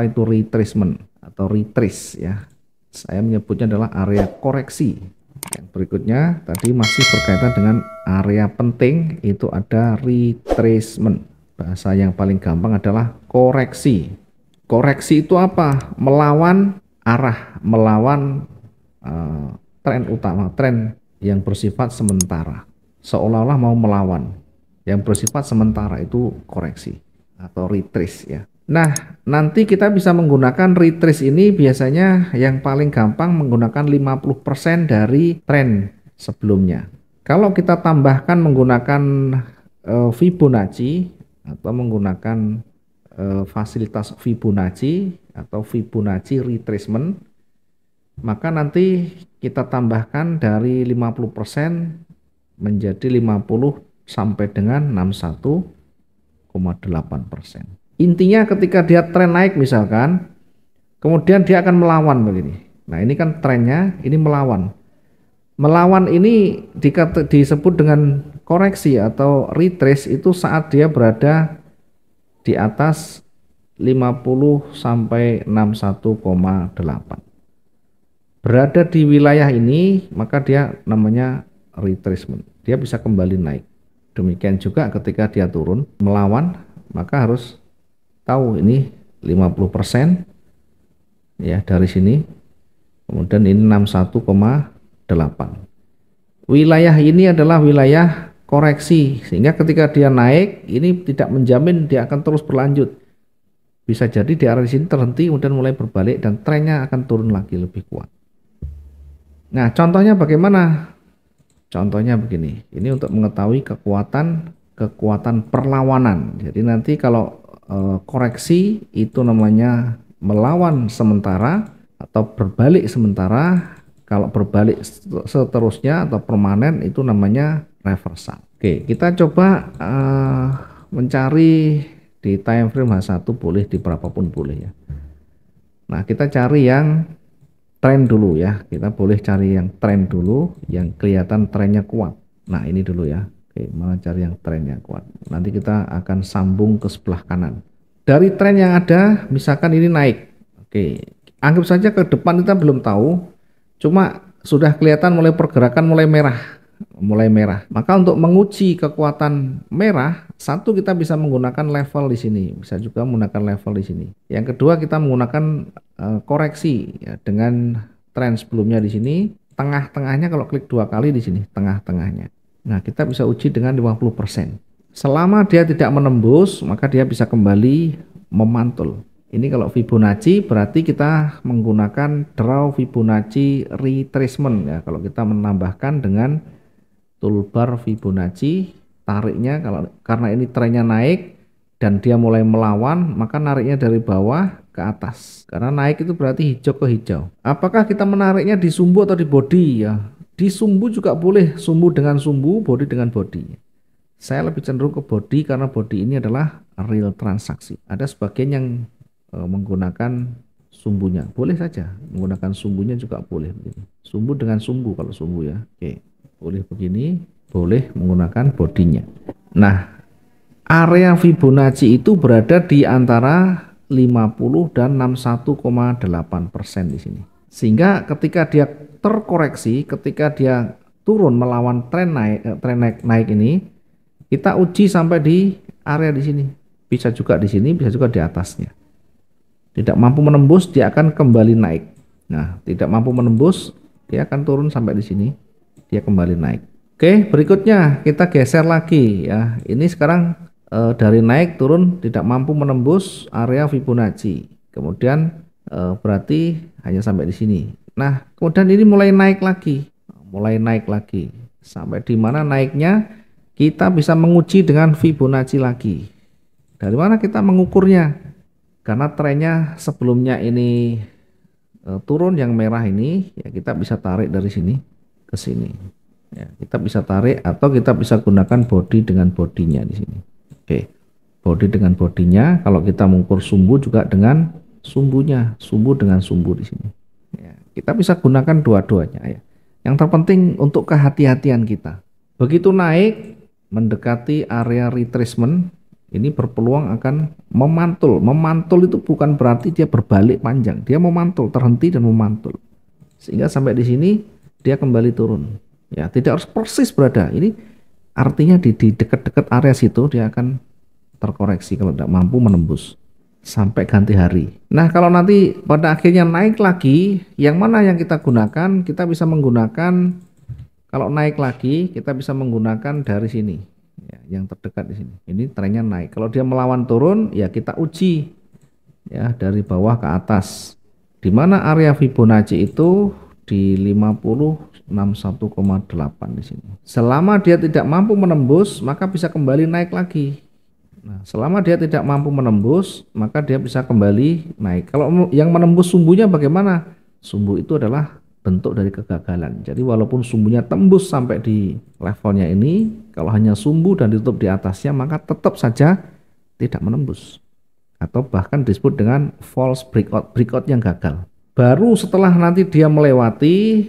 apa itu retracement atau retrace ya. Saya menyebutnya adalah area koreksi. Yang berikutnya tadi masih berkaitan dengan area penting, itu ada retracement. Bahasa yang paling gampang adalah koreksi. Koreksi itu apa? Melawan arah, melawan tren utama, tren yang bersifat sementara. Seolah-olah mau melawan. Yang bersifat sementara itu koreksi atau retrace ya. Nah, nanti kita bisa menggunakan retrace ini biasanya yang paling gampang menggunakan 50% dari tren sebelumnya. Kalau kita tambahkan menggunakan Fibonacci atau menggunakan fasilitas Fibonacci atau Fibonacci retracement, maka nanti kita tambahkan dari 50% menjadi 50 sampai dengan 61,8%. Intinya ketika dia tren naik misalkan, kemudian dia akan melawan begini. Nah ini kan trennya, ini melawan. Melawan ini disebut dengan koreksi atau retrace itu saat dia berada di atas 50 sampai 61,8. Berada di wilayah ini maka dia namanya retracement. Dia bisa kembali naik. Demikian juga ketika dia turun melawan, maka harus tahu ini 50% ya dari sini. Kemudian ini 61,8. Wilayah ini adalah wilayah koreksi, sehingga ketika dia naik ini tidak menjamin dia akan terus berlanjut. Bisa jadi di area sini terhenti kemudian mulai berbalik dan trennya akan turun lagi lebih kuat. Nah, contohnya bagaimana? Contohnya begini, ini untuk mengetahui kekuatan perlawanan. Jadi nanti kalau koreksi itu namanya melawan sementara atau berbalik sementara. Kalau berbalik seterusnya atau permanen itu namanya reversal. Oke, kita coba mencari di time frame H1 boleh di berapapun boleh ya. Nah, kita cari yang tren dulu ya. Kita boleh cari yang tren dulu, yang kelihatan trennya kuat. Nah, ini dulu ya. Oke, mana cari yang trennya kuat. Nanti kita akan sambung ke sebelah kanan. Dari tren yang ada, misalkan ini naik. Oke, anggap saja ke depan kita belum tahu. Cuma sudah kelihatan mulai pergerakan mulai merah. Maka untuk menguji kekuatan merah, satu kita bisa menggunakan level di sini, bisa juga menggunakan level di sini. Yang kedua kita menggunakan koreksi ya, dengan tren sebelumnya di sini, tengah-tengahnya kalau klik 2 kali di sini, tengah-tengahnya. Nah, kita bisa uji dengan 50%. Selama dia tidak menembus, maka dia bisa kembali memantul. Ini kalau Fibonacci berarti kita menggunakan draw Fibonacci retracement ya. Kalau kita menambahkan dengan toolbar Fibonacci, tariknya karena ini trennya naik dan dia mulai melawan, maka nariknya dari bawah ke atas. Karena naik itu berarti hijau ke hijau. Apakah kita menariknya di sumbu atau di body ya? Di sumbu juga boleh, sumbu dengan sumbu, body dengan body. Saya lebih cenderung ke body karena body ini adalah real transaksi. Ada sebagian yang menggunakan sumbunya, boleh saja menggunakan sumbunya juga boleh begini. Sumbu dengan sumbu kalau sumbu ya. Oke, boleh begini, boleh menggunakan bodinya. Nah, area Fibonacci itu berada di antara 50 dan 61,8% di sini. Sehingga ketika dia terkoreksi, ketika dia turun melawan tren naik ini, kita uji sampai di area di sini. Bisa juga di sini, bisa juga di atasnya. Tidak mampu menembus, dia akan kembali naik. Nah, tidak mampu menembus, dia akan turun sampai di sini, dia kembali naik. Oke, berikutnya kita geser lagi ya. Ini sekarang dari naik turun tidak mampu menembus area Fibonacci. Kemudian berarti hanya sampai di sini. Nah, kemudian ini mulai naik lagi, sampai di mana naiknya kita bisa menguji dengan Fibonacci lagi. Dari mana kita mengukurnya? Karena trennya sebelumnya ini turun yang merah ini, ya kita bisa tarik dari sini ke sini. Ya, kita bisa tarik atau kita bisa gunakan body dengan bodinya di sini. Oke, body dengan bodinya. Kalau kita mengukur sumbu juga dengan sumbunya, sumbu dengan sumbu di sini. Ya, kita bisa gunakan dua-duanya ya. Yang terpenting untuk kehati-hatian kita. Begitu naik mendekati area retracement, ini berpeluang akan memantul. Memantul itu bukan berarti dia berbalik panjang, dia memantul, terhenti dan memantul. Sehingga sampai di sini dia kembali turun. Ya, tidak harus persis berada. Ini artinya di dekat-dekat area situ dia akan terkoreksi kalau tidak mampu menembus sampai ganti hari. Nah, kalau nanti pada akhirnya naik lagi, yang mana yang kita gunakan? Kita bisa menggunakan, kalau naik lagi kita bisa menggunakan dari sini. Ya, yang terdekat di sini. Ini trennya naik. Kalau dia melawan turun, ya kita uji ya dari bawah ke atas. Di mana area Fibonacci itu di 5061,8 di sini. Selama dia tidak mampu menembus, maka bisa kembali naik lagi. Nah, selama dia tidak mampu menembus, maka dia bisa kembali naik. Kalau yang menembus sumbunya bagaimana? Sumbu itu adalah bentuk dari kegagalan. Jadi walaupun sumbunya tembus sampai di levelnya ini, kalau hanya sumbu dan ditutup di atasnya, maka tetap saja tidak menembus. Atau bahkan disebut dengan false breakout, breakout yang gagal. Baru setelah nanti dia melewati,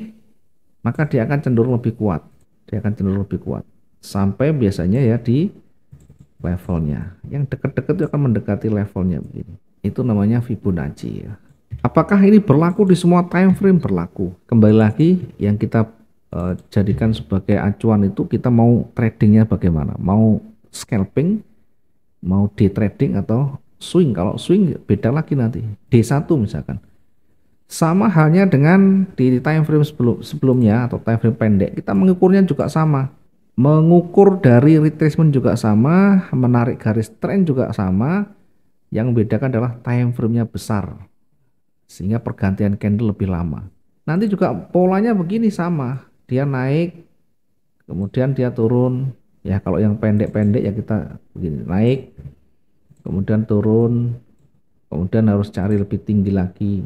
maka dia akan cenderung lebih kuat. Dia akan cenderung lebih kuat. Sampai biasanya ya di levelnya. Yang dekat-dekat itu akan mendekati levelnya begini. Itu namanya Fibonacci ya. Apakah ini berlaku di semua time frame? Berlaku. Kembali lagi yang kita jadikan sebagai acuan itu kita mau tradingnya bagaimana? Mau scalping, mau day trading atau swing? Kalau swing beda lagi nanti. D1 misalkan. Sama halnya dengan di time frame sebelumnya atau time frame pendek, kita mengukurnya juga sama. Mengukur dari retracement juga sama, menarik garis trend juga sama. Yang membedakan adalah time frame-nya besar. Sehingga pergantian candle lebih lama. Nanti juga polanya begini sama, dia naik, kemudian dia turun. Ya kalau yang pendek-pendek ya kita begini, naik, kemudian turun, kemudian harus cari lebih tinggi lagi.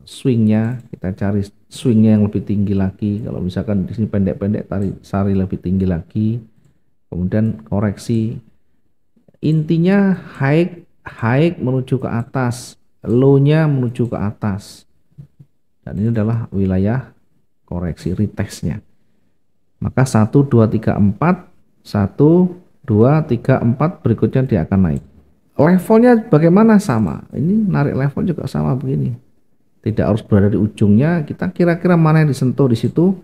Swingnya kita cari swingnya yang lebih tinggi lagi. Kalau misalkan di sini pendek-pendek, cari lebih tinggi lagi. Kemudian koreksi. Intinya high menuju ke atas. Low-nya menuju ke atas, dan ini adalah wilayah koreksi retest-nya. Maka 1, 2, 3, 4, 1, 2, 3, 4 berikutnya dia akan naik. Levelnya bagaimana? Sama. Ini narik level juga sama begini. Tidak harus berada di ujungnya, kita kira-kira mana yang disentuh di situ,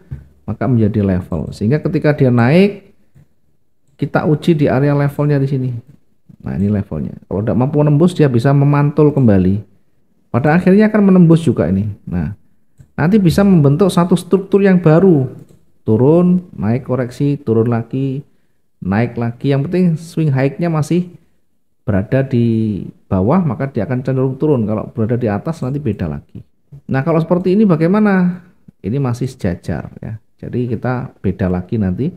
maka menjadi level. Sehingga ketika dia naik, kita uji di area levelnya di sini. Nah, ini levelnya. Kalau tidak mampu menembus, dia bisa memantul kembali. Pada akhirnya akan menembus juga ini. Nah, nanti bisa membentuk satu struktur yang baru. Turun, naik koreksi, turun lagi, naik lagi. Yang penting swing high-nya masih berada di bawah, maka dia akan cenderung turun. Kalau berada di atas nanti beda lagi. Nah, kalau seperti ini bagaimana? Ini masih sejajar ya. Jadi kita beda lagi nanti,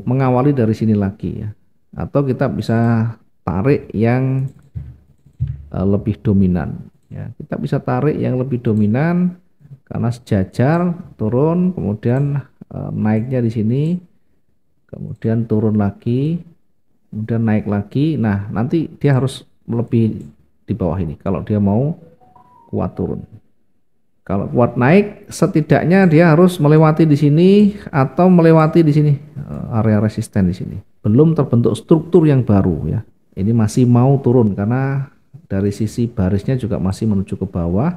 mengawali dari sini lagi ya. Atau kita bisa tarik yang lebih dominan ya. Kita bisa tarik yang lebih dominan karena sejajar, turun, kemudian naiknya di sini, kemudian turun lagi, kemudian naik lagi. Nah, nanti dia harus lebih di bawah ini kalau dia mau kuat turun. Kalau kuat naik, setidaknya dia harus melewati di sini atau melewati di sini, area resisten di sini. Belum terbentuk struktur yang baru ya. Ini masih mau turun karena dari sisi barisnya juga masih menuju ke bawah.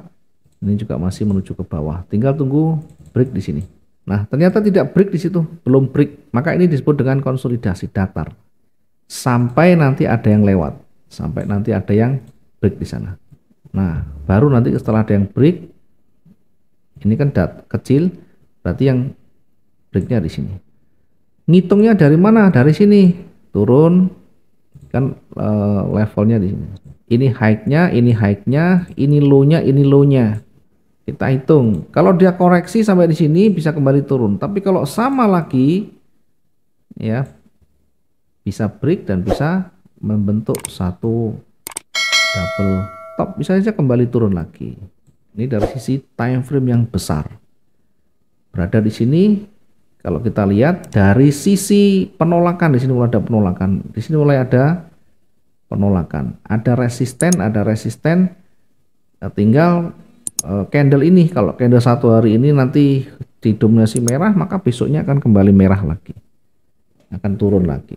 Ini juga masih menuju ke bawah. Tinggal tunggu break di sini. Nah, ternyata tidak break di situ, belum break. Maka ini disebut dengan konsolidasi datar. Sampai nanti ada yang lewat, sampai nanti ada yang break di sana. Nah, baru nanti setelah ada yang break, ini kan kecil, berarti yang breaknya di sini. Ngitungnya dari mana? Dari sini turun kan, levelnya di sini. Ini high-nya, ini high-nya, ini low-nya, ini low-nya. Kita hitung. Kalau dia koreksi sampai di sini bisa kembali turun. Tapi kalau sama lagi, ya bisa break dan bisa membentuk satu double top. Bisa saja kembali turun lagi. Ini dari sisi time frame yang besar. Berada di sini. Kalau kita lihat dari sisi penolakan, di sini mulai ada penolakan, di sini mulai ada penolakan, ada resisten, tinggal candle ini. Kalau candle satu hari ini nanti didominasi merah, maka besoknya akan kembali merah lagi, akan turun lagi.